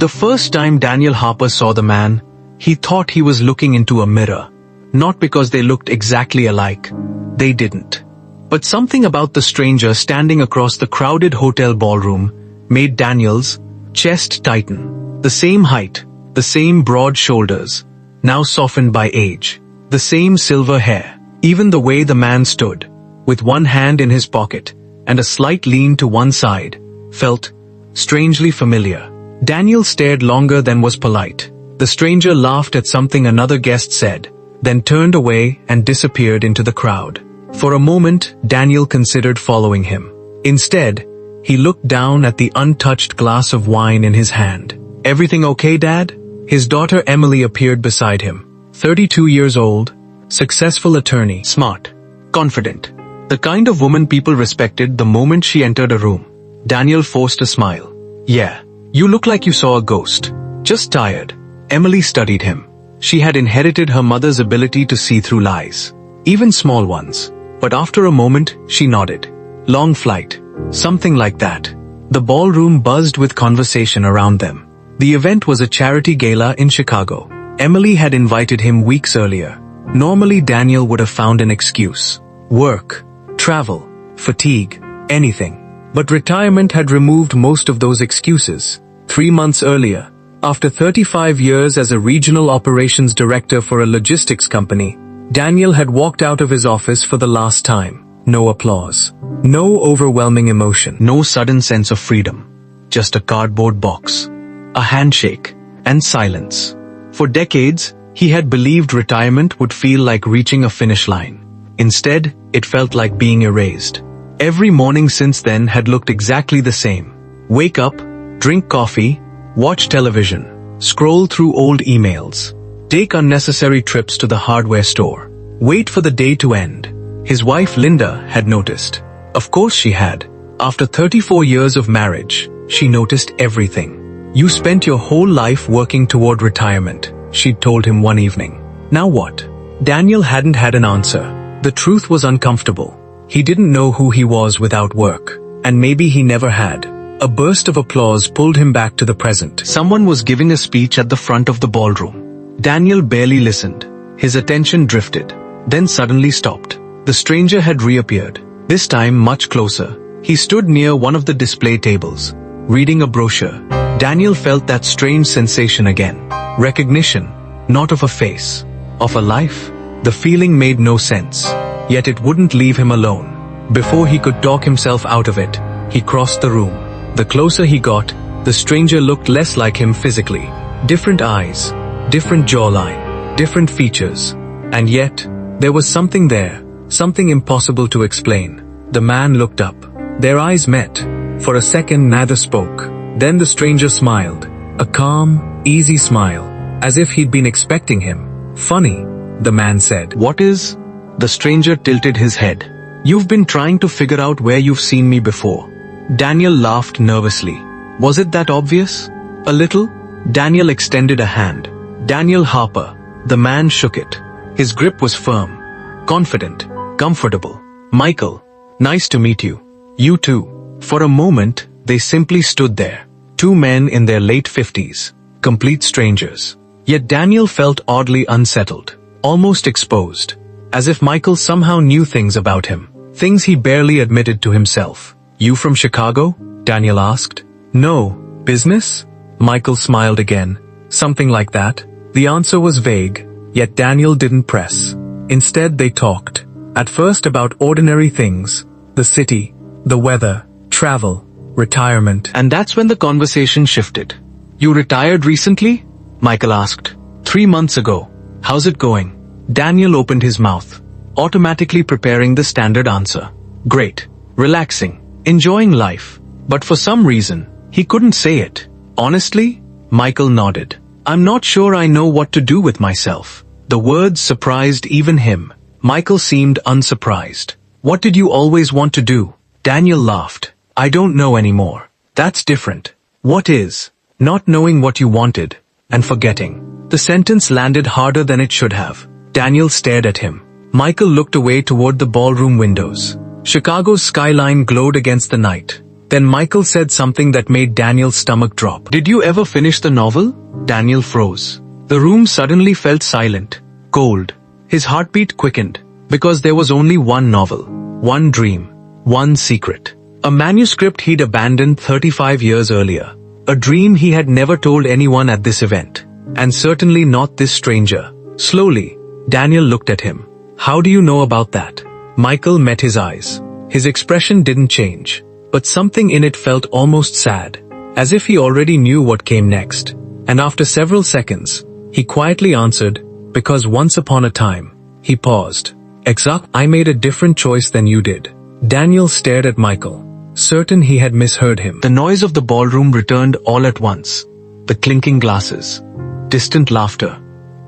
The first time Daniel Harper saw the man, he thought he was looking into a mirror. Not because they looked exactly alike. They didn't. But something about the stranger standing across the crowded hotel ballroom made Daniel's chest tighten. The same height, the same broad shoulders, now softened by age. The same silver hair. Even the way the man stood, with one hand in his pocket and a slight lean to one side, felt strangely familiar. Daniel stared longer than was polite. The stranger laughed at something another guest said, then turned away and disappeared into the crowd. For a moment, Daniel considered following him. Instead, he looked down at the untouched glass of wine in his hand. "Everything okay, Dad?" His daughter Emily appeared beside him. 32 years old, successful attorney, smart, confident. The kind of woman people respected the moment she entered a room. Daniel forced a smile. "Yeah, you look like you saw a ghost. Just tired." Emily studied him. She had inherited her mother's ability to see through lies, even small ones. But after a moment, she nodded. "Long flight." Something like that. The ballroom buzzed with conversation around them. The event was a charity gala in Chicago. Emily had invited him weeks earlier. Normally Daniel would have found an excuse. Work, travel, fatigue, anything. But retirement had removed most of those excuses. 3 months earlier, after 35 years as a regional operations director for a logistics company, Daniel had walked out of his office for the last time. No applause. No overwhelming emotion. No sudden sense of freedom. Just a cardboard box. A handshake. And silence. For decades, he had believed retirement would feel like reaching a finish line. Instead, it felt like being erased. Every morning since then had looked exactly the same. Wake up, drink coffee, watch television, scroll through old emails, take unnecessary trips to the hardware store, wait for the day to end. His wife Linda had noticed. Of course she had. After 34 years of marriage, she noticed everything. "You spent your whole life working toward retirement," she'd told him one evening. Now what? Daniel hadn't had an answer. The truth was uncomfortable. He didn't know who he was without work. And maybe he never had. A burst of applause pulled him back to the present. Someone was giving a speech at the front of the ballroom. Daniel barely listened. His attention drifted, then suddenly stopped. The stranger had reappeared, this time much closer. He stood near one of the display tables, reading a brochure. Daniel felt that strange sensation again. Recognition, not of a face, of a life. The feeling made no sense, yet it wouldn't leave him alone. Before he could talk himself out of it, he crossed the room. The closer he got, the stranger looked less like him physically. Different eyes, different jawline, different features. And yet, there was something there, something impossible to explain. The man looked up. Their eyes met. For a second neither spoke. Then the stranger smiled. A calm, easy smile, as if he'd been expecting him. "Funny," the man said. "What is?" The stranger tilted his head. "You've been trying to figure out where you've seen me before." Daniel laughed nervously. "Was it that obvious?" "A little." Daniel extended a hand. "Daniel Harper." The man shook it. His grip was firm, confident, comfortable. "Michael. Nice to meet you." "You too." For a moment, they simply stood there. Two men in their late 50s. Complete strangers. Yet Daniel felt oddly unsettled. Almost exposed. As if Michael somehow knew things about him. Things he barely admitted to himself. "You from Chicago?" Daniel asked. "No. Business?" Michael smiled again. "Something like that." The answer was vague, yet Daniel didn't press. Instead they talked. At first about ordinary things. The city, the weather, travel, retirement. And that's when the conversation shifted. "You retired recently?" Michael asked. 3 months ago. "How's it going?" Daniel opened his mouth, automatically preparing the standard answer. "Great. Relaxing. Enjoying life." But for some reason, he couldn't say it. "Honestly?" Michael nodded. "I'm not sure I know what to do with myself." The words surprised even him. Michael seemed unsurprised. "What did you always want to do?" Daniel laughed. "I don't know anymore. That's different." "What is?" "Not knowing what you wanted, and forgetting." The sentence landed harder than it should have. Daniel stared at him. Michael looked away toward the ballroom windows. Chicago's skyline glowed against the night. Then Michael said something that made Daniel's stomach drop. "Did you ever finish the novel?" Daniel froze. The room suddenly felt silent, cold. His heartbeat quickened, because there was only one novel, one dream, one secret. A manuscript he'd abandoned 35 years earlier. A dream he had never told anyone at this event. And certainly not this stranger. Slowly, Daniel looked at him. "How do you know about that?" Michael met his eyes. His expression didn't change, but something in it felt almost sad, as if he already knew what came next. And after several seconds, he quietly answered, "Because once upon a time." He paused. "I made a different choice than you did." Daniel stared at Michael, certain he had misheard him. The noise of the ballroom returned all at once. The clinking glasses, distant laughter,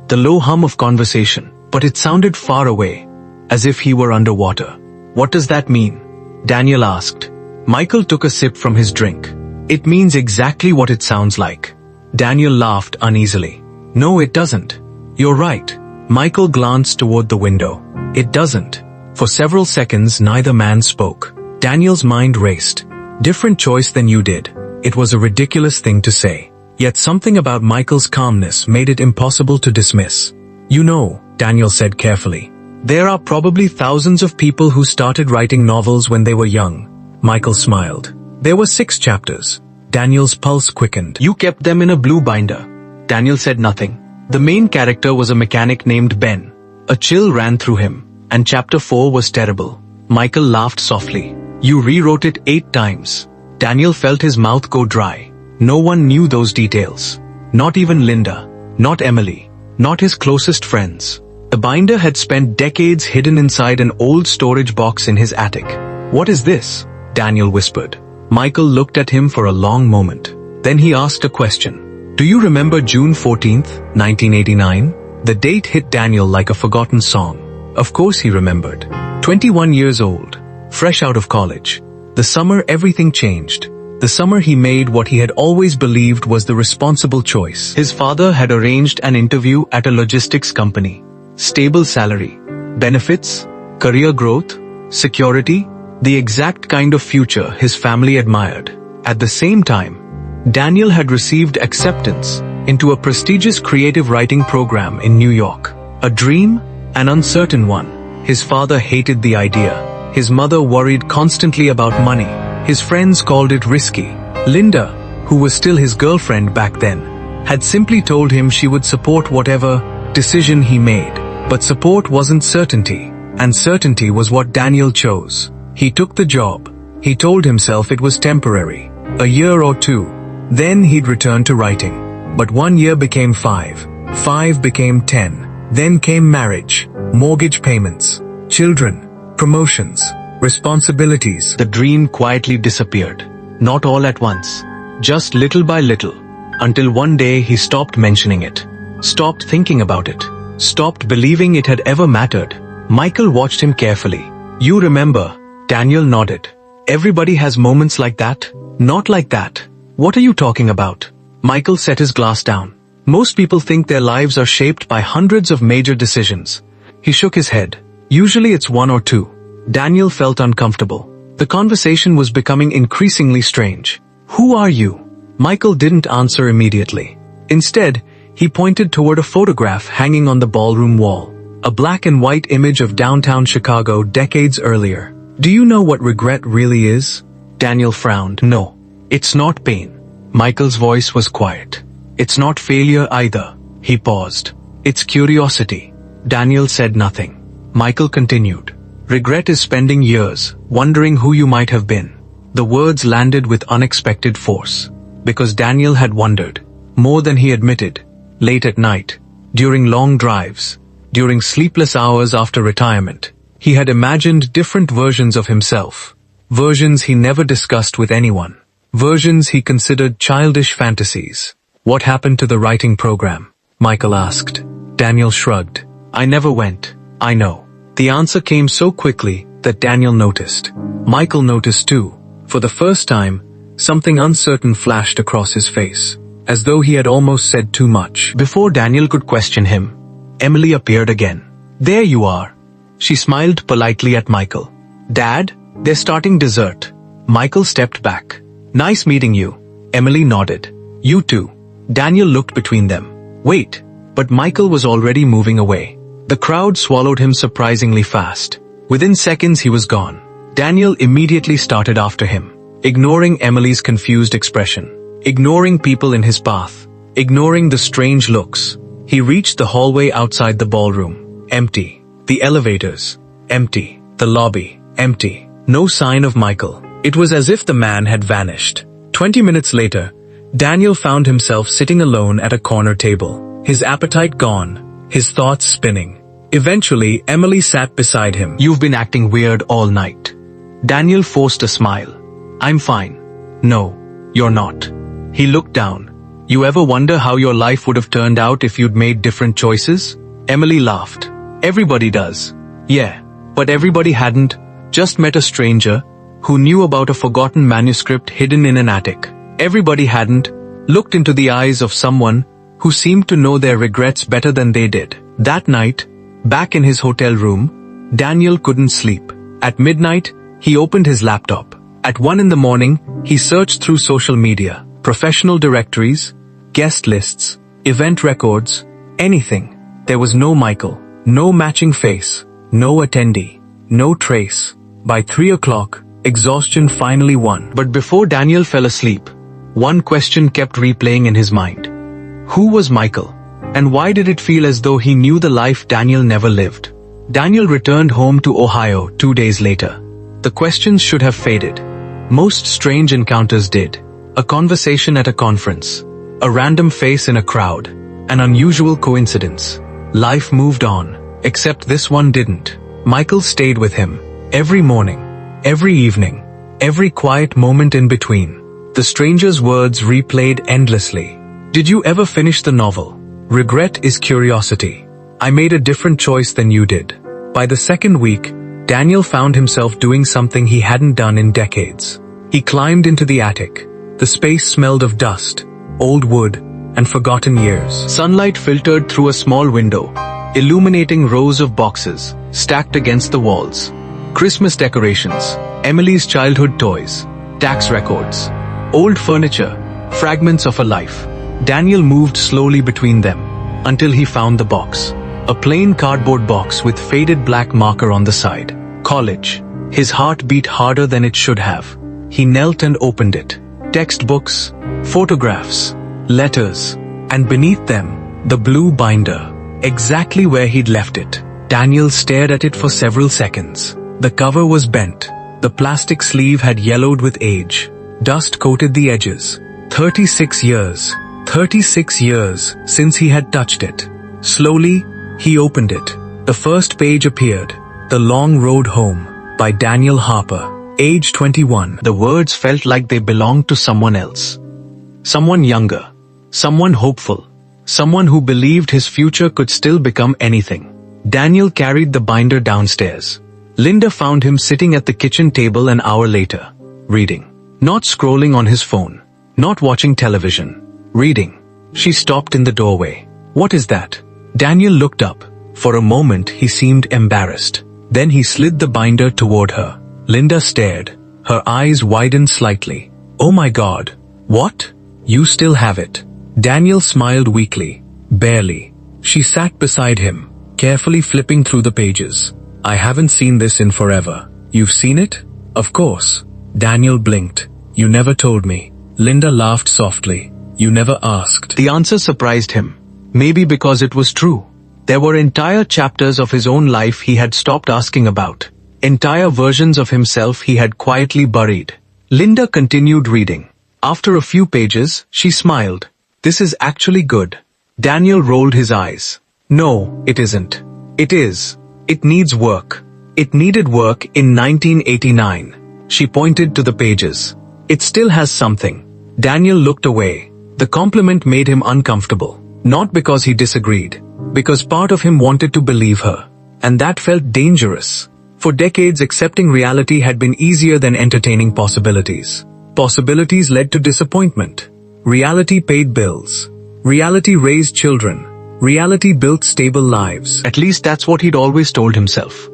the low hum of conversation, but it sounded far away, as if he were underwater. "What does that mean?" Daniel asked. Michael took a sip from his drink. "It means exactly what it sounds like." Daniel laughed uneasily. "No, it doesn't." "You're right." Michael glanced toward the window. "It doesn't." For several seconds neither man spoke. Daniel's mind raced. "Different choice than you did." It was a ridiculous thing to say. Yet something about Michael's calmness made it impossible to dismiss. "You know," Daniel said carefully, "there are probably thousands of people who started writing novels when they were young." Michael smiled. "There were 6 chapters." Daniel's pulse quickened. "You kept them in a blue binder." Daniel said nothing. The main character was a mechanic named Ben. A chill ran through him, and chapter 4 was terrible. Michael laughed softly. "You rewrote it 8 times. Daniel felt his mouth go dry. No one knew those details. Not even Linda. Not Emily. Not his closest friends. The binder had spent decades hidden inside an old storage box in his attic. "What is this?" Daniel whispered. Michael looked at him for a long moment. Then he asked a question. "Do you remember June 14th, 1989? The date hit Daniel like a forgotten song. Of course he remembered. 21 years old, fresh out of college. The summer everything changed. The summer he made what he had always believed was the responsible choice. His father had arranged an interview at a logistics company. Stable salary, benefits, career growth, security, the exact kind of future his family admired. At the same time, Daniel had received acceptance into a prestigious creative writing program in New York. A dream, an uncertain one. His father hated the idea. His mother worried constantly about money. His friends called it risky. Linda, who was still his girlfriend back then, had simply told him she would support whatever decision he made. But support wasn't certainty, and certainty was what Daniel chose. He took the job. He told himself it was temporary. A year or 2. Then he'd return to writing. But 1 year became 5. 5 became 10. Then came marriage, mortgage payments, children, promotions, responsibilities. The dream quietly disappeared. Not all at once. Just little by little. Until one day he stopped mentioning it. Stopped thinking about it. Stopped believing it had ever mattered. Michael watched him carefully. "You remember?" Daniel nodded. "Everybody has moments like that." "Not like that." "What are you talking about?" Michael set his glass down. "Most people think their lives are shaped by hundreds of major decisions." He shook his head. "Usually it's 1 or 2. Daniel felt uncomfortable. The conversation was becoming increasingly strange. "Who are you?" Michael didn't answer immediately. Instead, he pointed toward a photograph hanging on the ballroom wall. A black and white image of downtown Chicago decades earlier. "Do you know what regret really is?" Daniel frowned. "No. It's not pain." Michael's voice was quiet. "It's not failure either." He paused. "It's curiosity." Daniel said nothing. Michael continued. "Regret is spending years, wondering who you might have been." The words landed with unexpected force. Because Daniel had wondered. More than he admitted. Late at night. During long drives. During sleepless hours after retirement. He had imagined different versions of himself. Versions he never discussed with anyone. Versions he considered childish fantasies. "What happened to the writing program?" Michael asked. Daniel shrugged. "I never went." "I know." The answer came so quickly that Daniel noticed. Michael noticed too. For the first time, something uncertain flashed across his face, as though he had almost said too much. Before Daniel could question him, Emily appeared again. "There you are." She smiled politely at Michael. "Dad, they're starting dessert." Michael stepped back. "Nice meeting you." Emily nodded. "You too." Daniel looked between them. "Wait." But Michael was already moving away. The crowd swallowed him surprisingly fast. Within seconds he was gone. Daniel immediately started after him, ignoring Emily's confused expression, ignoring people in his path, ignoring the strange looks. He reached the hallway outside the ballroom. Empty. The elevators. Empty. The lobby. Empty. No sign of Michael. It was as if the man had vanished. 20 minutes later, Daniel found himself sitting alone at a corner table, his appetite gone, his thoughts spinning. Eventually, Emily sat beside him. "You've been acting weird all night." Daniel forced a smile. "I'm fine." "No, you're not." He looked down. "You ever wonder how your life would have turned out if you'd made different choices?" Emily laughed. "Everybody does." "Yeah, but everybody hadn't just met a stranger who knew about a forgotten manuscript hidden in an attic. Everybody hadn't looked into the eyes of someone who seemed to know their regrets better than they did." That night, back in his hotel room, Daniel couldn't sleep. At midnight, he opened his laptop. At 1 in the morning, he searched through social media, professional directories, guest lists, event records, anything. There was no Michael, no matching face, no attendee, no trace. By 3 o'clock, exhaustion finally won. But before Daniel fell asleep, one question kept replaying in his mind. Who was Michael? And why did it feel as though he knew the life Daniel never lived? Daniel returned home to Ohio 2 days later. The questions should have faded. Most strange encounters did. A conversation at a conference, a random face in a crowd, an unusual coincidence. Life moved on, except this one didn't. Michael stayed with him, every morning, every evening, every quiet moment in between. The stranger's words replayed endlessly. "Did you ever finish the novel? Regret is curiosity. I made a different choice than you did." By the second week, Daniel found himself doing something he hadn't done in decades. He climbed into the attic. The space smelled of dust, old wood, and forgotten years. Sunlight filtered through a small window, illuminating rows of boxes stacked against the walls. Christmas decorations, Emily's childhood toys, tax records, old furniture, fragments of a life. Daniel moved slowly between them until he found the box. A plain cardboard box with faded black marker on the side. College. His heart beat harder than it should have. He knelt and opened it. Textbooks, photographs, letters, and beneath them, the blue binder, exactly where he'd left it. Daniel stared at it for several seconds. The cover was bent. The plastic sleeve had yellowed with age. Dust coated the edges. 36 years. 36 years since he had touched it. Slowly, he opened it. The first page appeared. The Long Road Home, by Daniel Harper. Age 21. The words felt like they belonged to someone else. Someone younger. Someone hopeful. Someone who believed his future could still become anything. Daniel carried the binder downstairs. Linda found him sitting at the kitchen table an hour later, reading. Not scrolling on his phone. Not watching television. Reading. She stopped in the doorway. "What is that?" Daniel looked up. For a moment he seemed embarrassed. Then he slid the binder toward her. Linda stared. Her eyes widened slightly. "Oh my God. What? You still have it?" Daniel smiled weakly. "Barely." She sat beside him, carefully flipping through the pages. "I haven't seen this in forever." "You've seen it?" "Of course." Daniel blinked. "You never told me." Linda laughed softly. "You never asked." The answer surprised him. Maybe because it was true. There were entire chapters of his own life he had stopped asking about. Entire versions of himself he had quietly buried. Linda continued reading. After a few pages, she smiled. "This is actually good." Daniel rolled his eyes. "No, it isn't." "It is. It needs work." "It needed work in 1989. She pointed to the pages. "It still has something." Daniel looked away. The compliment made him uncomfortable. Not because he disagreed, because part of him wanted to believe her. And that felt dangerous. For decades, accepting reality had been easier than entertaining possibilities. Possibilities led to disappointment. Reality paid bills. Reality raised children. Reality built stable lives. At least that's what he'd always told himself.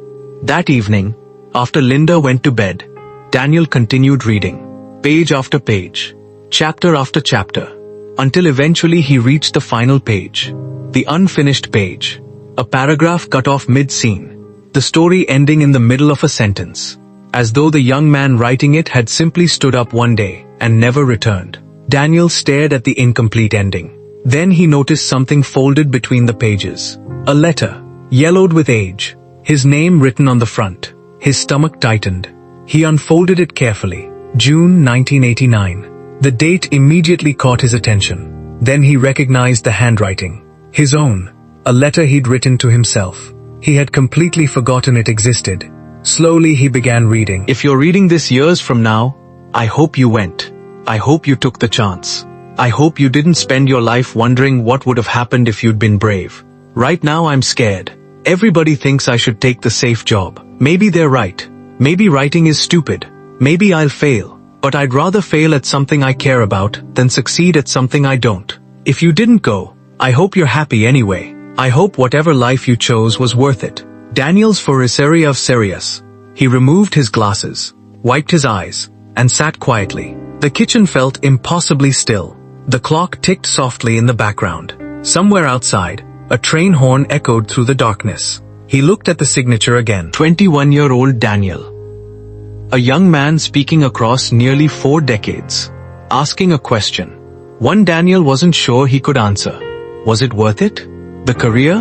That evening, after Linda went to bed, Daniel continued reading, page after page, chapter after chapter, until eventually he reached the final page, the unfinished page, a paragraph cut off mid-scene, the story ending in the middle of a sentence, as though the young man writing it had simply stood up one day and never returned. Daniel stared at the incomplete ending. Then he noticed something folded between the pages. A letter, yellowed with age, his name written on the front. His stomach tightened. He unfolded it carefully. June 1989. The date immediately caught his attention. Then he recognized the handwriting. His own. A letter he'd written to himself. He had completely forgotten it existed. Slowly he began reading. If you're reading this years from now, I hope you went. I hope you took the chance. I hope you didn't spend your life wondering what would have happened if you'd been brave. Right now I'm scared. Everybody thinks I should take the safe job. Maybe they're right. Maybe writing is stupid. Maybe I'll fail. But I'd rather fail at something I care about than succeed at something I don't. If you didn't go, I hope you're happy anyway. I hope whatever life you chose was worth it. Daniel's Foriseria of Serious. He removed his glasses, wiped his eyes, and sat quietly. The kitchen felt impossibly still. The clock ticked softly in the background. Somewhere outside, a train horn echoed through the darkness. He looked at the signature again. 21-year-old Daniel. A young man speaking across nearly 4 decades. Asking a question. One Daniel wasn't sure he could answer. Was it worth it? The career?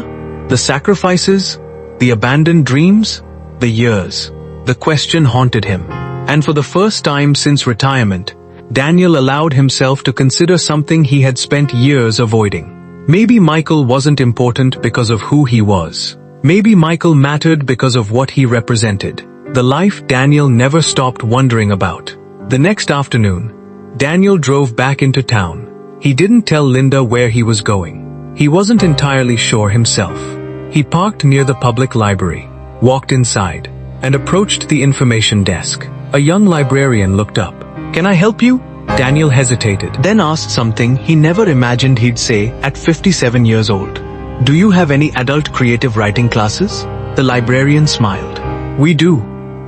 The sacrifices? The abandoned dreams? The years? The question haunted him. And for the first time since retirement, Daniel allowed himself to consider something he had spent years avoiding. Maybe Michael wasn't important because of who he was. Maybe Michael mattered because of what he represented. The life Daniel never stopped wondering about. The next afternoon, Daniel drove back into town. He didn't tell Linda where he was going. He wasn't entirely sure himself. He parked near the public library, walked inside, and approached the information desk. A young librarian looked up. "Can I help you?" Daniel hesitated, then asked something he never imagined he'd say at 57 years old. "Do you have any adult creative writing classes?" The librarian smiled. "We do."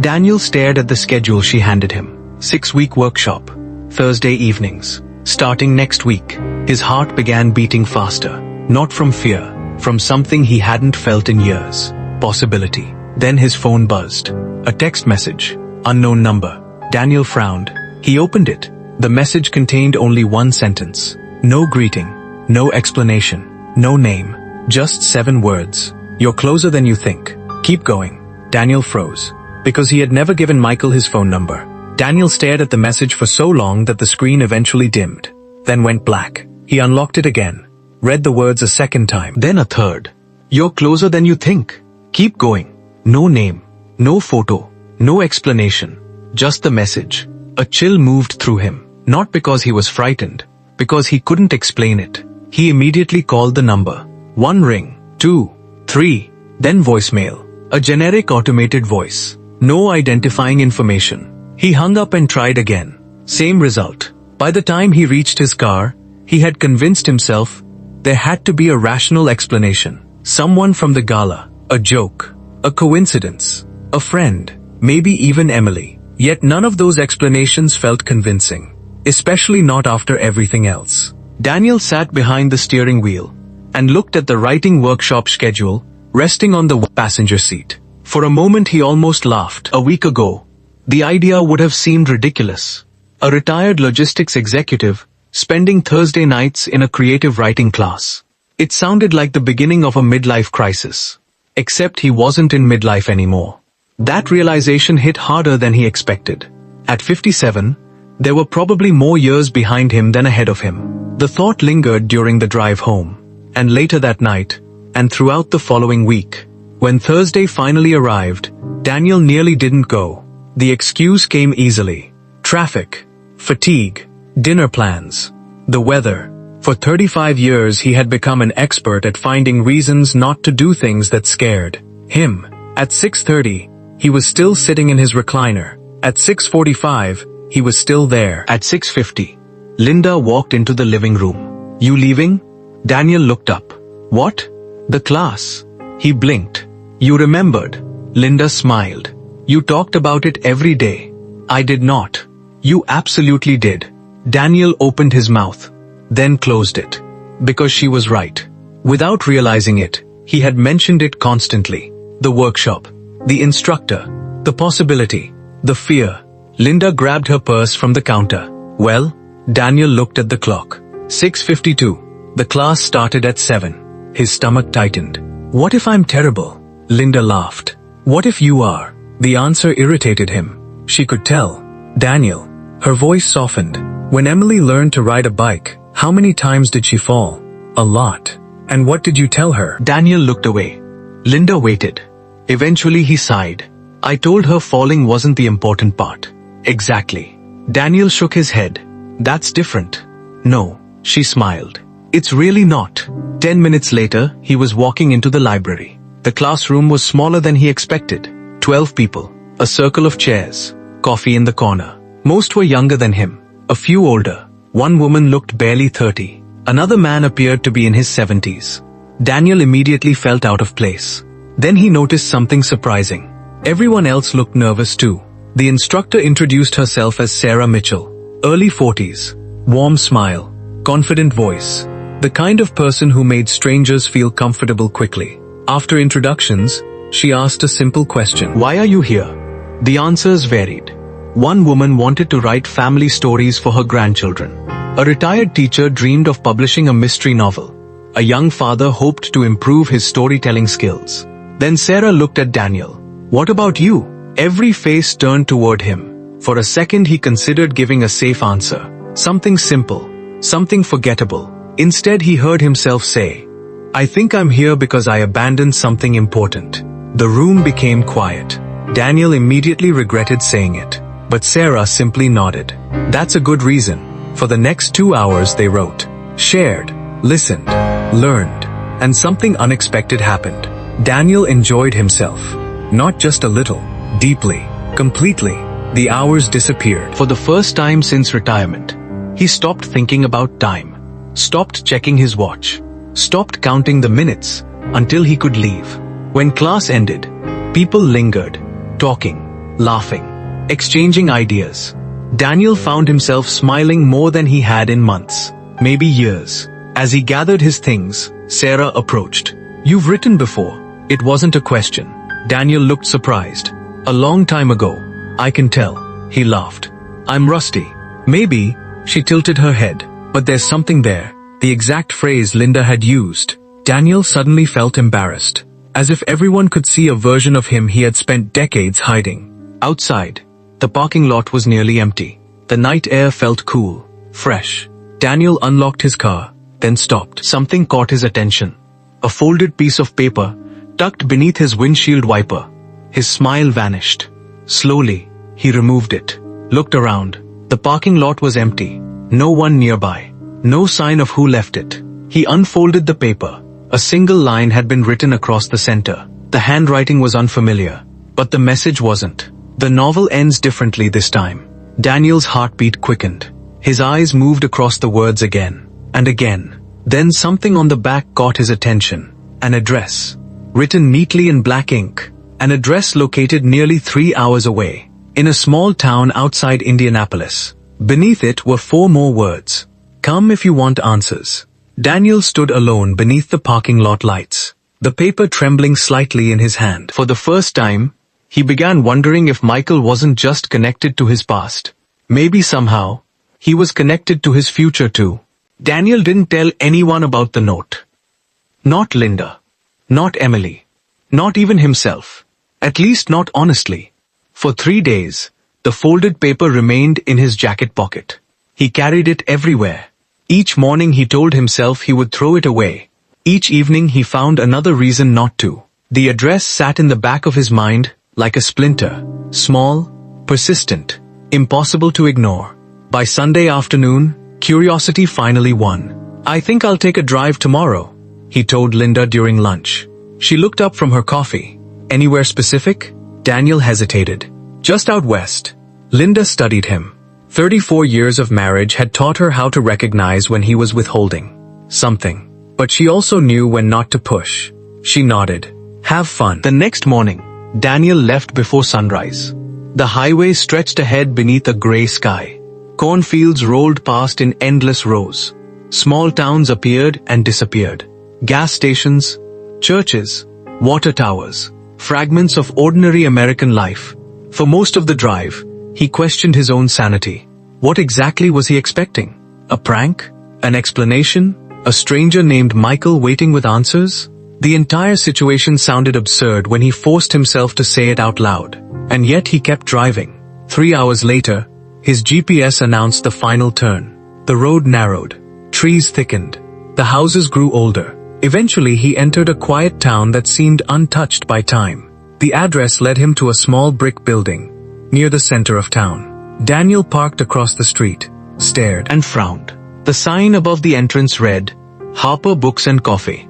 Daniel stared at the schedule she handed him. 6-week workshop. Thursday evenings. Starting next week. His heart began beating faster. Not from fear, from something he hadn't felt in years. Possibility. Then his phone buzzed. A text message. Unknown number. Daniel frowned. He opened it. The message contained only one sentence. No greeting. No explanation. No name. Just 7 words. "You're closer than you think. Keep going." Daniel froze. Because he had never given Michael his phone number. Daniel stared at the message for so long that the screen eventually dimmed. Then went black. He unlocked it again. Read the words a second time. Then a third. "You're closer than you think. Keep going." No name. No photo. No explanation. Just the message. A chill moved through him. Not because he was frightened. Because he couldn't explain it. He immediately called the number. 1 ring. 2. 3. Then voicemail. A generic automated voice. No identifying information. He hung up and tried again. Same result. By the time he reached his car, he had convinced himself there had to be a rational explanation. Someone from the gala. A joke. A coincidence. A friend. Maybe even Emily. Yet none of those explanations felt convincing. Especially not after everything else. Daniel sat behind the steering wheel and looked at the writing workshop schedule resting on the passenger seat. For a moment he almost laughed. A week ago, the idea would have seemed ridiculous. A retired logistics executive spending Thursday nights in a creative writing class. It sounded like the beginning of a midlife crisis. Except he wasn't in midlife anymore. That realization hit harder than he expected. At 57, there were probably more years behind him than ahead of him. The thought lingered during the drive home, and later that night, and throughout the following week. When Thursday finally arrived, Daniel nearly didn't go. The excuse came easily. Traffic, fatigue, dinner plans, the weather. For 35 years he had become an expert at finding reasons not to do things that scared him. At 6:30, he was still sitting in his recliner. At 6:45, he was still there. At 6:50, Linda walked into the living room. "You leaving?" Daniel looked up. "What?" "The class." He blinked. "You remembered." Linda smiled. "You talked about it every day." I did not. You absolutely did. Daniel opened his mouth, then closed it. Because she was right. Without realizing it, he had mentioned it constantly. The workshop, the instructor, the possibility, the fear. Linda grabbed her purse from the counter. Well, Daniel looked at the clock. 6:52. The class started at 7. His stomach tightened. What if I'm terrible? Linda laughed. What if you are? The answer irritated him. She could tell. Daniel. Her voice softened. When Emily learned to ride a bike, how many times did she fall? A lot. And what did you tell her? Daniel looked away. Linda waited. Eventually he sighed. I told her falling wasn't the important part. Exactly. Daniel shook his head. That's different. No, she smiled. It's really not. 10 minutes later, he was walking into the library. The classroom was smaller than he expected. 12 people. A circle of chairs. Coffee in the corner. Most were younger than him. A few older. One woman looked barely 30. Another man appeared to be in his 70s. Daniel immediately felt out of place. Then he noticed something surprising. Everyone else looked nervous too. The instructor introduced herself as Sarah Mitchell. Early 40s. Warm smile. Confident voice. The kind of person who made strangers feel comfortable quickly. After introductions, she asked a simple question. Why are you here? The answers varied. One woman wanted to write family stories for her grandchildren. A retired teacher dreamed of publishing a mystery novel. A young father hoped to improve his storytelling skills. Then Sarah looked at Daniel. What about you? Every face turned toward him. For a second he considered giving a safe answer. Something simple. Something forgettable. Instead he heard himself say, I think I'm here because I abandoned something important. The room became quiet. Daniel immediately regretted saying it. But Sarah simply nodded. That's a good reason. For the next 2 hours they wrote, shared, listened, learned, and something unexpected happened. Daniel enjoyed himself. Not just a little, deeply, completely. The hours disappeared. For the first time since retirement, he stopped thinking about time, stopped checking his watch, stopped counting the minutes until he could leave. When class ended, people lingered, talking, laughing, exchanging ideas. Daniel found himself smiling more than he had in months, maybe years. As he gathered his things, Sarah approached. You've written before. It wasn't a question. Daniel looked surprised. A long time ago. I can tell. He laughed. I'm rusty. Maybe. She tilted her head. But there's something there. The exact phrase Linda had used. Daniel suddenly felt embarrassed. As if everyone could see a version of him he had spent decades hiding. Outside, the parking lot was nearly empty. The night air felt cool, fresh. Daniel unlocked his car, then stopped. Something caught his attention. A folded piece of paper, tucked beneath his windshield wiper. His smile vanished. Slowly, he removed it, looked around. The parking lot was empty. No one nearby. No sign of who left it. He unfolded the paper. A single line had been written across the center. The handwriting was unfamiliar, but the message wasn't. The novel ends differently this time. Daniel's heartbeat quickened. His eyes moved across the words again and again. Then something on the back caught his attention. An address. Written neatly in black ink. An address located nearly 3 hours away. In a small town outside Indianapolis. Beneath it were 4 more words. Come if you want answers. Daniel stood alone beneath the parking lot lights. The paper trembling slightly in his hand. For the first time, he began wondering if Michael wasn't just connected to his past. Maybe somehow, he was connected to his future too. Daniel didn't tell anyone about the note. Not Linda. Not Emily. Not even himself. At least not honestly. For 3 days, the folded paper remained in his jacket pocket. He carried it everywhere. Each morning he told himself he would throw it away. Each evening he found another reason not to. The address sat in the back of his mind, like a splinter. Small, persistent, impossible to ignore. By Sunday afternoon, curiosity finally won. I think I'll take a drive tomorrow, he told Linda during lunch. She looked up from her coffee. Anywhere specific? Daniel hesitated. Just out west. Linda studied him. 34 years of marriage had taught her how to recognize when he was withholding something. But she also knew when not to push. She nodded. Have fun. The next morning, Daniel left before sunrise. The highway stretched ahead beneath a grey sky. Cornfields rolled past in endless rows. Small towns appeared and disappeared. Gas stations, churches, water towers, fragments of ordinary American life. For most of the drive, he questioned his own sanity. What exactly was he expecting? A prank? An explanation? A stranger named Michael waiting with answers? The entire situation sounded absurd when he forced himself to say it out loud. And yet he kept driving. 3 hours later, his GPS announced the final turn. The road narrowed. Trees thickened. The houses grew older. Eventually he entered a quiet town that seemed untouched by time. The address led him to a small brick building, near the center of town. Daniel parked across the street, stared, and frowned. The sign above the entrance read, Harper Books and Coffee.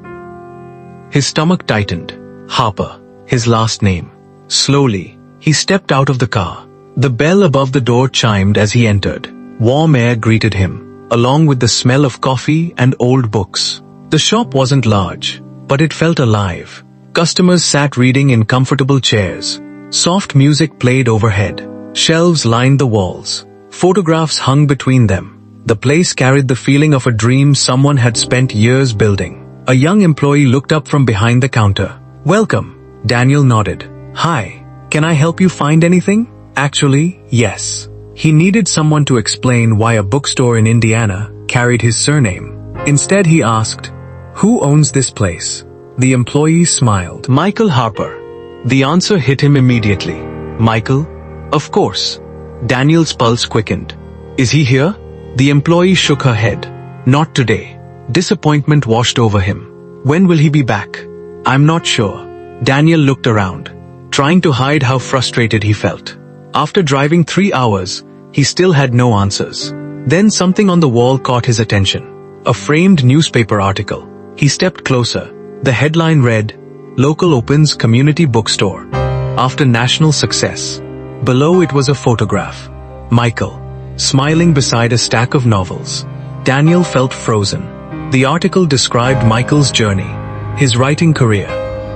His stomach tightened. Harper, his last name. Slowly, he stepped out of the car. The bell above the door chimed as he entered. Warm air greeted him, along with the smell of coffee and old books. The shop wasn't large, but it felt alive. Customers sat reading in comfortable chairs. Soft music played overhead. Shelves lined the walls. Photographs hung between them. The place carried the feeling of a dream someone had spent years building. A young employee looked up from behind the counter. Welcome. Daniel nodded. Hi. Can I help you find anything? Actually, yes. He needed someone to explain why a bookstore in Indiana carried his surname. Instead he asked, who owns this place? The employee smiled. Michael Harper. The answer hit him immediately. Michael? Of course. Daniel's pulse quickened. Is he here? The employee shook her head. Not today. Disappointment washed over him. When will he be back? I'm not sure. Daniel looked around, trying to hide how frustrated he felt. After driving 3 hours, he still had no answers. Then something on the wall caught his attention. A framed newspaper article. He stepped closer. The headline read, Local opens community bookstore. After national success. Below it was a photograph. Michael, smiling beside a stack of novels. Daniel felt frozen. The article described Michael's journey, his writing career,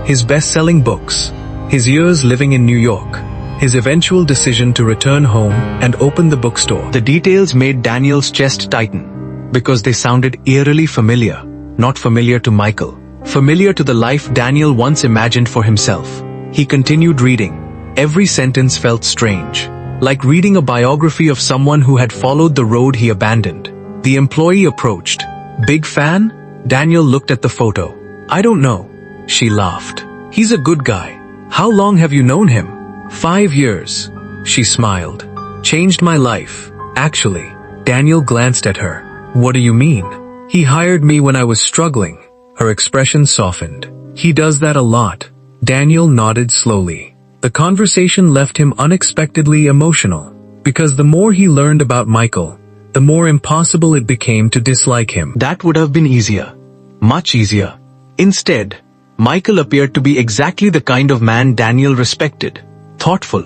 his best-selling books, his years living in New York, his eventual decision to return home and open the bookstore. The details made Daniel's chest tighten, because they sounded eerily familiar, not familiar to Michael, familiar to the life Daniel once imagined for himself. He continued reading. Every sentence felt strange, like reading a biography of someone who had followed the road he abandoned. The employee approached. Big fan? Daniel looked at the photo. I don't know. She laughed. He's a good guy. How long have you known him? 5 years. She smiled. Changed my life, actually. Daniel glanced at her. What do you mean? He hired me when I was struggling. Her expression softened. He does that a lot. Daniel nodded slowly. The conversation left him unexpectedly emotional, because the more he learned about Michael, the more impossible it became to dislike him. That would have been easier. Much easier. Instead, Michael appeared to be exactly the kind of man Daniel respected. Thoughtful,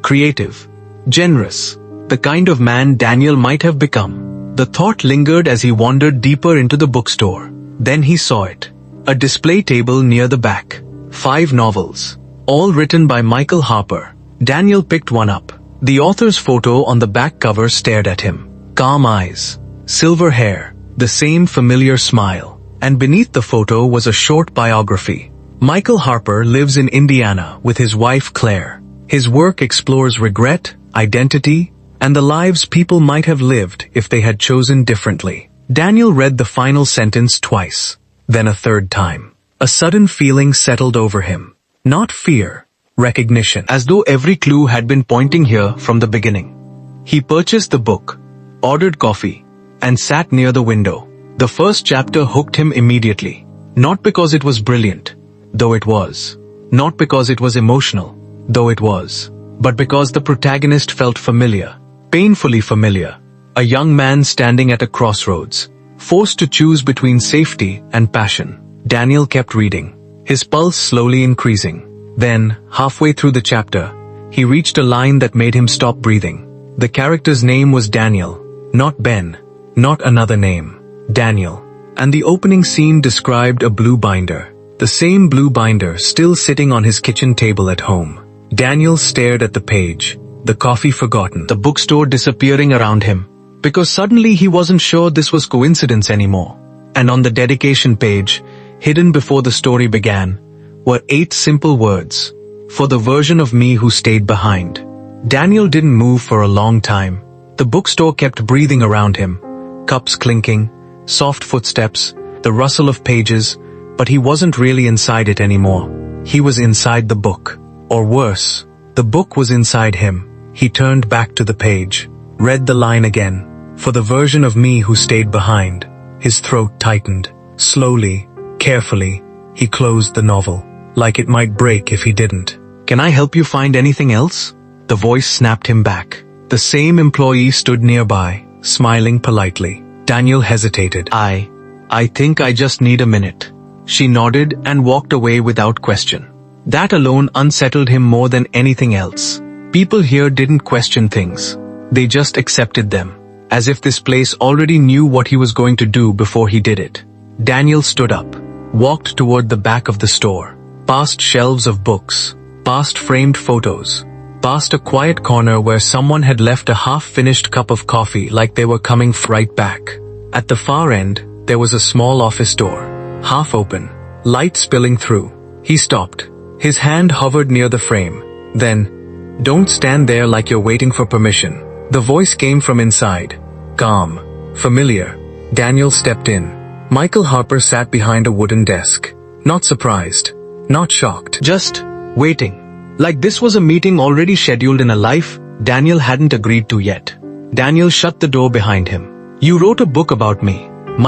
creative, generous. The kind of man Daniel might have become. The thought lingered as he wandered deeper into the bookstore. Then he saw it. A display table near the back. 5 novels. All written by Michael Harper. Daniel picked one up. The author's photo on the back cover stared at him. Calm eyes, silver hair, the same familiar smile. And beneath the photo was a short biography. Michael Harper lives in Indiana with his wife Claire. His work explores regret, identity, and the lives people might have lived if they had chosen differently. Daniel read the final sentence twice, then a third time. A sudden feeling settled over him. Not fear, recognition. As though every clue had been pointing here from the beginning. He purchased the book, ordered coffee, and sat near the window. The first chapter hooked him immediately. Not because it was brilliant, though it was. Not because it was emotional, though it was. But because the protagonist felt familiar. Painfully familiar. A young man standing at a crossroads, forced to choose between safety and passion. Daniel kept reading, his pulse slowly increasing. Then, halfway through the chapter, he reached a line that made him stop breathing. The character's name was Daniel, not Ben, not another name. Daniel. And the opening scene described a blue binder. The same blue binder still sitting on his kitchen table at home. Daniel stared at the page, the coffee forgotten, the bookstore disappearing around him, because suddenly he wasn't sure this was coincidence anymore. And on the dedication page, hidden before the story began, were 8 simple words, for the version of me who stayed behind. Daniel didn't move for a long time. The bookstore kept breathing around him, cups clinking, soft footsteps, the rustle of pages, but he wasn't really inside it anymore. He was inside the book. Or worse, the book was inside him. He turned back to the page, read the line again, for the version of me who stayed behind. His throat tightened. Slowly, carefully, he closed the novel, like it might break if he didn't. Can I help you find anything else? The voice snapped him back. The same employee stood nearby, smiling politely. Daniel hesitated. I think I just need a minute. She nodded and walked away without question. That alone unsettled him more than anything else. People here didn't question things. They just accepted them, as if this place already knew what he was going to do before he did it. Daniel stood up, walked toward the back of the store, past shelves of books, past framed photos, past a quiet corner where someone had left a half-finished cup of coffee like they were coming right back. At the far end, there was a small office door, half open, light spilling through. He stopped. His hand hovered near the frame. Then, "Don't stand there like you're waiting for permission." The voice came from inside. Calm. Familiar. Daniel stepped in. Michael Harper sat behind a wooden desk. Not surprised. Not shocked. Just waiting. Like this was a meeting already scheduled in a life Daniel hadn't agreed to yet. Daniel shut the door behind him. "You wrote a book about me."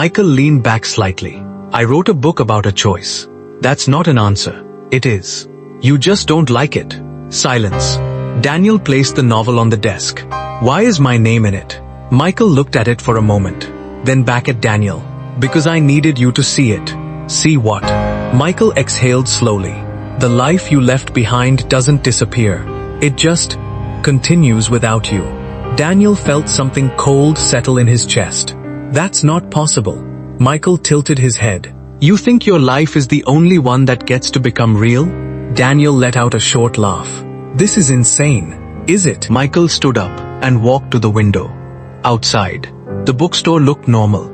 Michael leaned back slightly. "I wrote a book about a choice." "That's not an answer." "It is. You just don't like it." Silence. Daniel placed the novel on the desk. "Why is my name in it?" Michael looked at it for a moment, then back at Daniel. "Because I needed you to see it." "See what?" Michael exhaled slowly. "The life you left behind doesn't disappear. It just continues without you." Daniel felt something cold settle in his chest. "That's not possible." Michael tilted his head. "You think your life is the only one that gets to become real?" Daniel let out a short laugh. "This is insane, is it?" Michael stood up and walked to the window. Outside, the bookstore looked normal,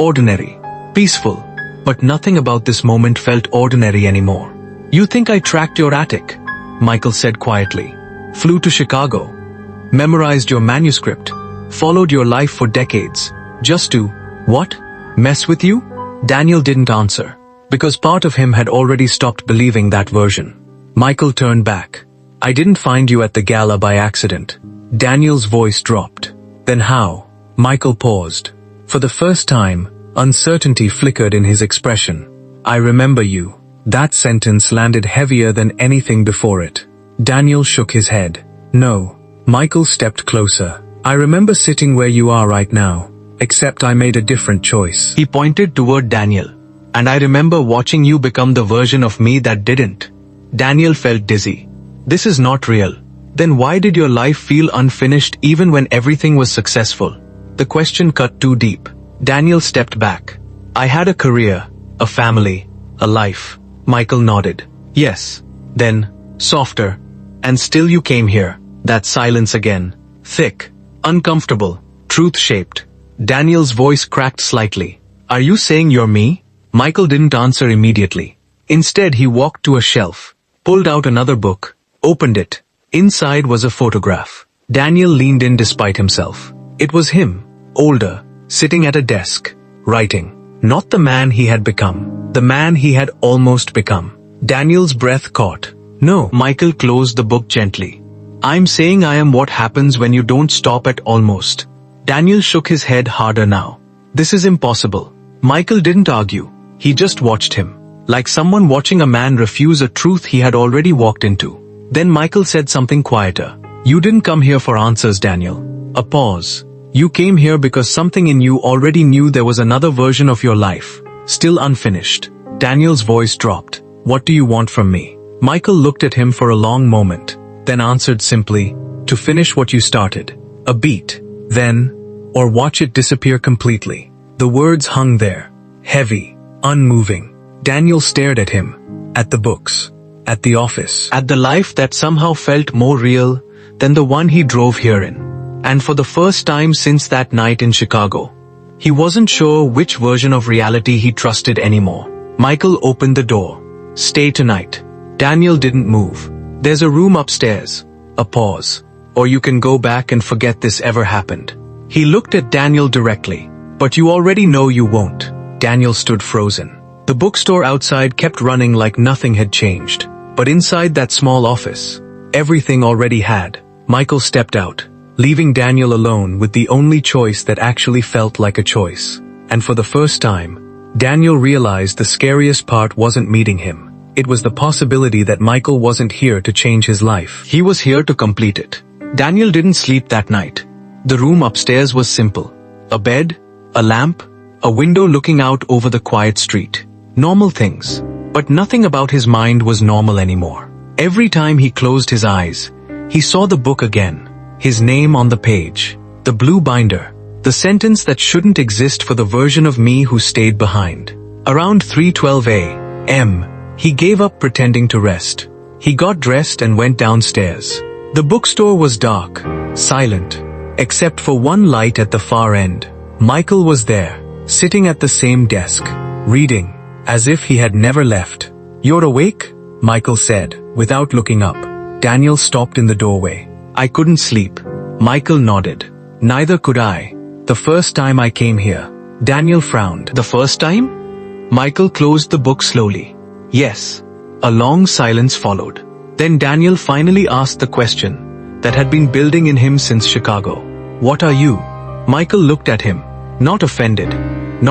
ordinary, peaceful, but nothing about this moment felt ordinary anymore. "You think I tracked your attic?" Michael said quietly. "Flew to Chicago, memorized your manuscript, followed your life for decades, just to, what? Mess with you?" Daniel didn't answer, because part of him had already stopped believing that version. Michael turned back. "I didn't find you at the gala by accident." Daniel's voice dropped. "Then how?" Michael paused. For the first time, uncertainty flickered in his expression. "I remember you." That sentence landed heavier than anything before it. Daniel shook his head. "No." Michael stepped closer. "I remember sitting where you are right now, except I made a different choice." He pointed toward Daniel. "And I remember watching you become the version of me that didn't." Daniel felt dizzy. "This is not real. Then why did your life feel unfinished even when everything was successful?" The question cut too deep. Daniel stepped back. "I had a career, a family, a life." Michael nodded. "Yes." Then, softer. "And still you came here." That silence again. Thick, uncomfortable, truth-shaped. Daniel's voice cracked slightly. "Are you saying you're me?" Michael didn't answer immediately. Instead, he walked to a shelf, pulled out another book, opened it. Inside was a photograph. Daniel leaned in despite himself. It was him, older, sitting at a desk, writing. Not the man he had become. The man he had almost become. Daniel's breath caught. "No." Michael closed the book gently. "I'm saying I am what happens when you don't stop at almost." Daniel shook his head harder now. "This is impossible." Michael didn't argue. He just watched him, like someone watching a man refuse a truth he had already walked into. Then Michael said something quieter. "You didn't come here for answers, Daniel." A pause. "You came here because something in you already knew there was another version of your life, still unfinished." Daniel's voice dropped. "What do you want from me?" Michael looked at him for a long moment, then answered simply, "To finish what you started. A beat. Then, or watch it disappear completely." The words hung there, heavy, unmoving. Daniel stared at him, at the books, at the office, at the life that somehow felt more real than the one he drove here in. And for the first time since that night in Chicago, he wasn't sure which version of reality he trusted anymore. Michael opened the door. "Stay tonight." Daniel didn't move. "There's a room upstairs." A pause. "Or you can go back and forget this ever happened." He looked at Daniel directly. "But you already know you won't." Daniel stood frozen. The bookstore outside kept running like nothing had changed. But inside that small office, everything already had. Michael stepped out, leaving Daniel alone with the only choice that actually felt like a choice. And for the first time, Daniel realized the scariest part wasn't meeting him. It was the possibility that Michael wasn't here to change his life. He was here to complete it. Daniel didn't sleep that night. The room upstairs was simple. A bed, a lamp, a window looking out over the quiet street. Normal things. But nothing about his mind was normal anymore. Every time he closed his eyes, he saw the book again. His name on the page. The blue binder. The sentence that shouldn't exist for the version of me who stayed behind. Around 3:12 a.m., he gave up pretending to rest. He got dressed and went downstairs. The bookstore was dark, silent, except for one light at the far end. Michael was there, sitting at the same desk, reading, as if he had never left. "You're awake?" Michael said, without looking up. Daniel stopped in the doorway. "I couldn't sleep." Michael nodded. "Neither could I. The first time I came here." Daniel frowned. "The first time?" Michael closed the book slowly. "Yes." A long silence followed. Then Daniel finally asked the question that had been building in him since Chicago. "What are you?" Michael looked at him, not offended,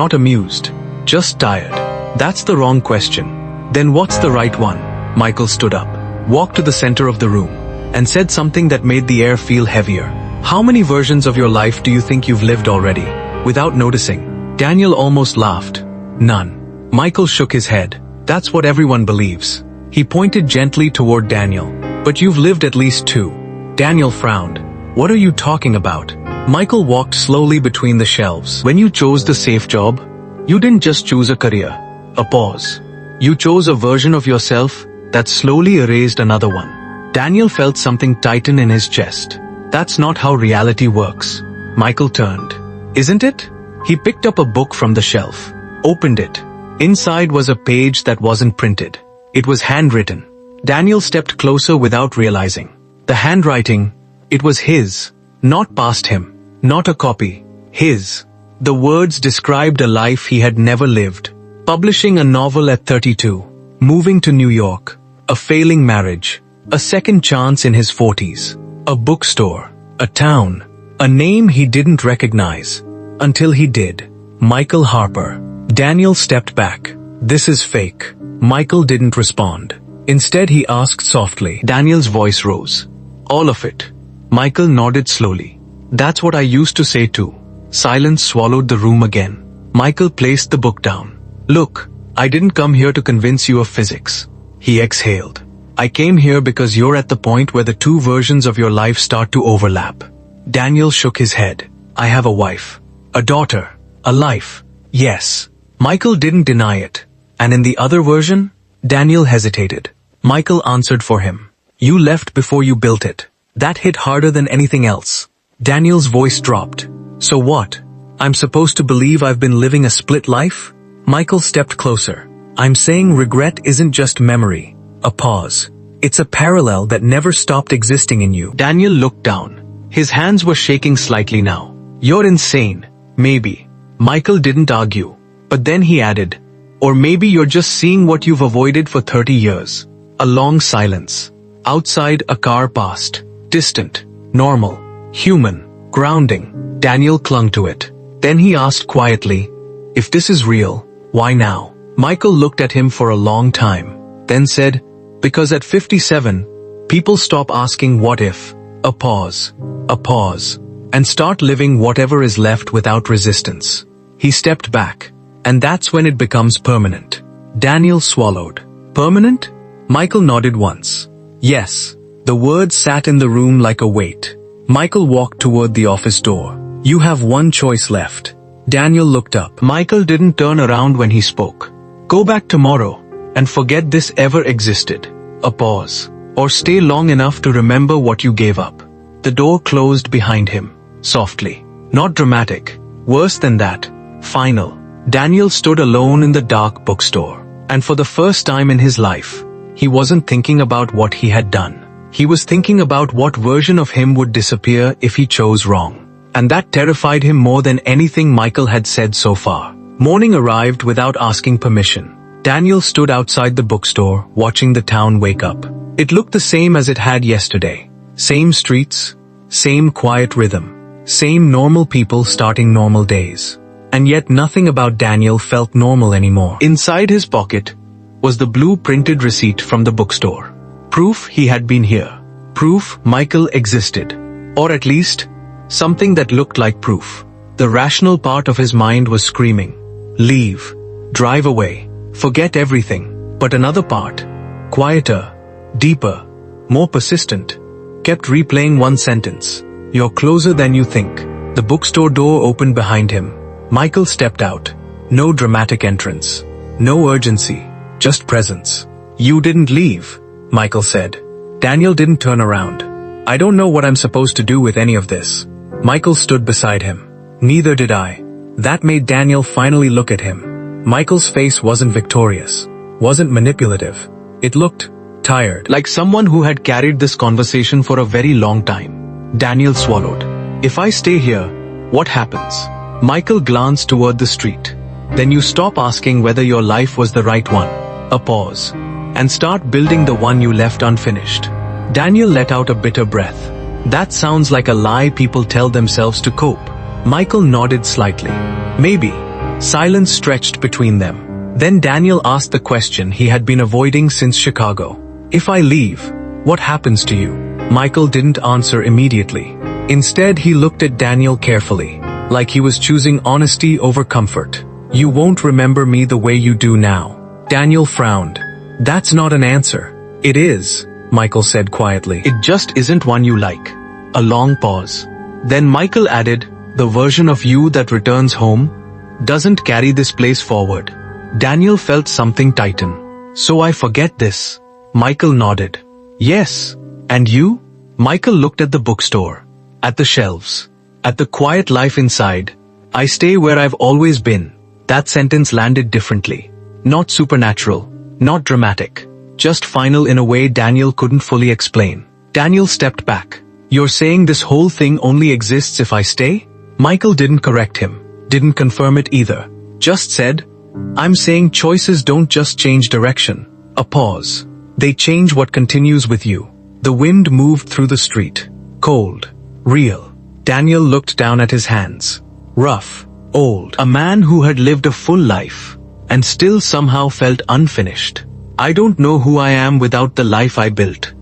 not amused, just tired. "That's the wrong question." "Then what's the right one?" Michael stood up, walked to the center of the room, and said something that made the air feel heavier. "How many versions of your life do you think you've lived already, without noticing?" Daniel almost laughed. "None." Michael shook his head. "That's what everyone believes." He pointed gently toward Daniel. "But you've lived at least two." Daniel frowned. "What are you talking about?" Michael walked slowly between the shelves. "When you chose the safe job, you didn't just choose a career." A pause. "You chose a version of yourself that slowly erased another one." Daniel felt something tighten in his chest. "That's not how reality works." Michael turned. "Isn't it?" He picked up a book from the shelf, opened it. Inside was a page that wasn't printed. It was handwritten. Daniel stepped closer without realizing. The handwriting, it was his. Not past him. Not a copy. His. The words described a life he had never lived. Publishing a novel at 32. Moving to New York. A failing marriage. A second chance in his 40s. A bookstore. A town. A name he didn't recognize. Until he did. Michael Harper. Daniel stepped back. "This is fake." Michael didn't respond. Instead he asked softly. Daniel's voice rose. "All of it?" Michael nodded slowly. "That's what I used to say too." Silence swallowed the room again. Michael placed the book down. "Look, I didn't come here to convince you of physics." He exhaled. "I came here because you're at the point where the two versions of your life start to overlap." Daniel shook his head. "I have a wife. A daughter. A life." "Yes." Michael didn't deny it. "And in the other version?" Daniel hesitated. Michael answered for him. "You left before you built it." That hit harder than anything else. Daniel's voice dropped. "So what? I'm supposed to believe I've been living a split life?" Michael stepped closer. "I'm saying regret isn't just memory. A pause. It's a parallel that never stopped existing in you." Daniel looked down. His hands were shaking slightly now. "You're insane." "Maybe." Michael didn't argue. But then he added, "Or maybe you're just seeing what you've avoided for 30 years. A long silence. Outside, a car passed. Distant. Normal. Human. Grounding. Daniel clung to it. Then he asked quietly, "If this is real, why now?" Michael looked at him for a long time, then said, "Because at 57, people stop asking what if." A pause, and start living whatever is left without resistance. He stepped back, and that's when it becomes permanent. Daniel swallowed. "Permanent?" Michael nodded once. "Yes." The words sat in the room like a weight. Michael walked toward the office door. "You have one choice left." Daniel looked up. Michael didn't turn around when he spoke. "Go back tomorrow, and forget this ever existed." A pause. "Or stay long enough to remember what you gave up." The door closed behind him, softly. Not dramatic. Worse than that. Final. Daniel stood alone in the dark bookstore. And for the first time in his life, he wasn't thinking about what he had done. He was thinking about what version of him would disappear if he chose wrong. And that terrified him more than anything Michael had said so far. Morning arrived without asking permission. Daniel stood outside the bookstore, watching the town wake up. It looked the same as it had yesterday. Same streets, same quiet rhythm, same normal people starting normal days. And yet nothing about Daniel felt normal anymore. Inside his pocket was the blue printed receipt from the bookstore. Proof he had been here. Proof Michael existed. Or at least, something that looked like proof. The rational part of his mind was screaming, leave, drive away, forget everything. But another part, quieter, deeper, more persistent, kept replaying one sentence. You're closer than you think. The bookstore door opened behind him. Michael stepped out. No dramatic entrance. No urgency. Just presence. You didn't leave, Michael said. Daniel didn't turn around. I don't know what I'm supposed to do with any of this. Michael stood beside him. Neither did I. That made Daniel finally look at him. Michael's face wasn't victorious. Wasn't manipulative. It looked tired. Like someone who had carried this conversation for a very long time. Daniel swallowed. If I stay here, what happens? Michael glanced toward the street. Then you stop asking whether your life was the right one. A pause. And start building the one you left unfinished. Daniel let out a bitter breath. That sounds like a lie people tell themselves to cope. Michael nodded slightly. Maybe. Silence stretched between them. Then Daniel asked the question he had been avoiding since Chicago. If I leave, what happens to you? Michael didn't answer immediately. Instead, he looked at Daniel carefully, like he was choosing honesty over comfort. You won't remember me the way you do now. Daniel frowned. That's not an answer. It is, Michael said quietly. It just isn't one you like. A long pause. Then Michael added, the version of you that returns home doesn't carry this place forward. Daniel felt something tighten. So I forget this. Michael nodded. Yes. And you? Michael looked at the bookstore. At the shelves. At the quiet life inside. I stay where I've always been. That sentence landed differently. Not supernatural. Not dramatic. Just final in a way Daniel couldn't fully explain. Daniel stepped back. You're saying this whole thing only exists if I stay? Michael didn't correct him. Didn't confirm it either. Just said, I'm saying choices don't just change direction. A pause. They change what continues with you. The wind moved through the street. Cold. Real. Daniel looked down at his hands. Rough. Old. A man who had lived a full life. And still somehow felt unfinished. I don't know who I am without the life I built.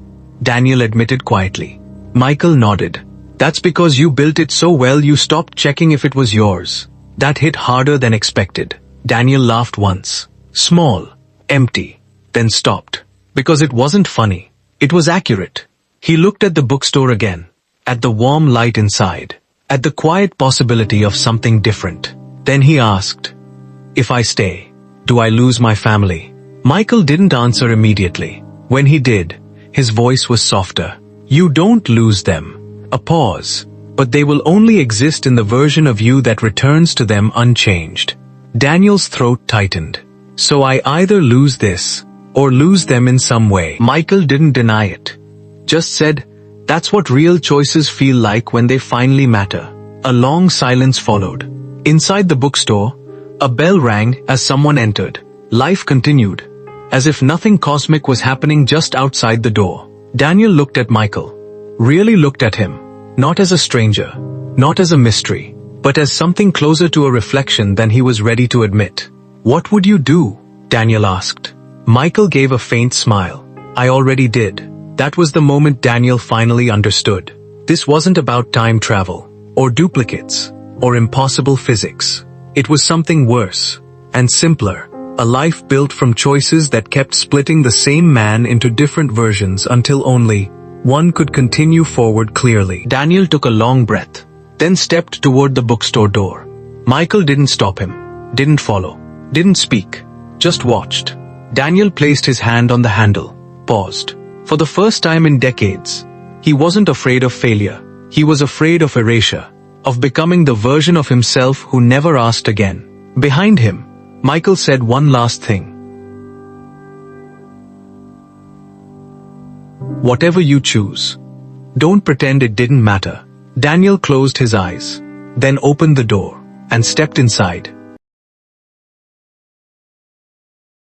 Daniel admitted quietly. Michael nodded. That's because you built it so well you stopped checking if it was yours. That hit harder than expected. Daniel laughed once. Small. Empty. Then stopped. Because it wasn't funny. It was accurate. He looked at the bookstore again. At the warm light inside. At the quiet possibility of something different. Then he asked, if I stay, do I lose my family? Michael didn't answer immediately. When he did, his voice was softer. You don't lose them. A pause. But they will only exist in the version of you that returns to them unchanged. Daniel's throat tightened. So I either lose this, or lose them in some way. Michael didn't deny it. Just said, that's what real choices feel like when they finally matter. A long silence followed. Inside the bookstore, a bell rang as someone entered. Life continued. As if nothing cosmic was happening just outside the door. Daniel looked at Michael. Really looked at him. Not as a stranger. Not as a mystery. But as something closer to a reflection than he was ready to admit. What would you do? Daniel asked. Michael gave a faint smile. I already did. That was the moment Daniel finally understood. This wasn't about time travel, or duplicates, or impossible physics. It was something worse, and simpler. A life built from choices that kept splitting the same man into different versions until only one could continue forward clearly. Daniel took a long breath, then stepped toward the bookstore door. Michael didn't stop him, didn't follow, didn't speak, just watched. Daniel placed his hand on the handle, paused. For the first time in decades, he wasn't afraid of failure. He was afraid of erasure, of becoming the version of himself who never asked again. Behind him, Michael said one last thing. Whatever you choose, don't pretend it didn't matter. Daniel closed his eyes, then opened the door, and stepped inside.